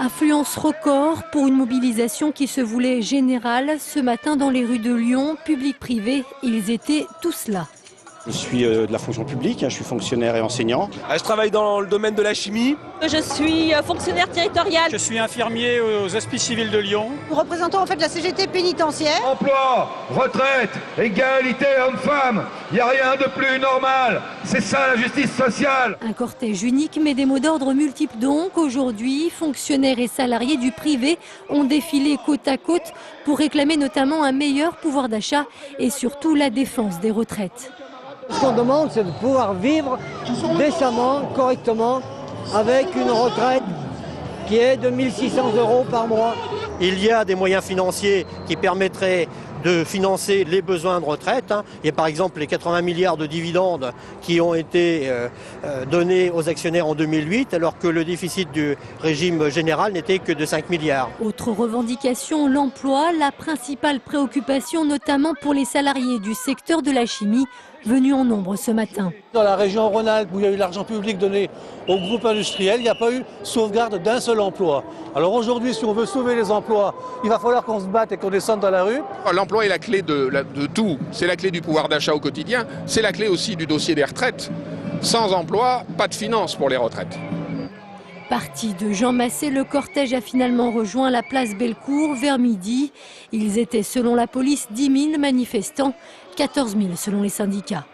Affluence record pour une mobilisation qui se voulait générale. Ce matin dans les rues de Lyon, public-privé, ils étaient tous là. Je suis de la fonction publique, je suis fonctionnaire et enseignant. Je travaille dans le domaine de la chimie. Je suis fonctionnaire territorial. Je suis infirmier aux Hospices civils de Lyon. Nous représentons en fait la CGT pénitentiaire. Emploi, retraite, égalité homme-femme, il n'y a rien de plus normal. C'est ça la justice sociale. Un cortège unique mais des mots d'ordre multiples donc. Aujourd'hui, fonctionnaires et salariés du privé ont défilé côte à côte pour réclamer notamment un meilleur pouvoir d'achat et surtout la défense des retraites. Ce qu'on demande, c'est de pouvoir vivre décemment, correctement, avec une retraite qui est de 1 600 € par mois. Il y a des moyens financiers qui permettraient de financer les besoins de retraite. Il y a par exemple les 80 milliards de dividendes qui ont été donnés aux actionnaires en 2008, alors que le déficit du régime général n'était que de 5 milliards. Autre revendication, l'emploi, la principale préoccupation notamment pour les salariés du secteur de la chimie, venus en nombre ce matin. Dans la région Rhône-Alpes, où il y a eu l'argent public donné aux groupes industriels, il n'y a pas eu sauvegarde d'un seul emploi. Alors aujourd'hui, si on veut sauver les emplois, il va falloir qu'on se batte et qu'on descende dans la rue. L'emploi est la clé de tout. C'est la clé du pouvoir d'achat au quotidien. C'est la clé aussi du dossier des retraites. Sans emploi, pas de finances pour les retraites. Parti de Jean Massé, le cortège a finalement rejoint la place Bellecour vers midi. Ils étaient, selon la police, 10 000 manifestants, 14 000 selon les syndicats.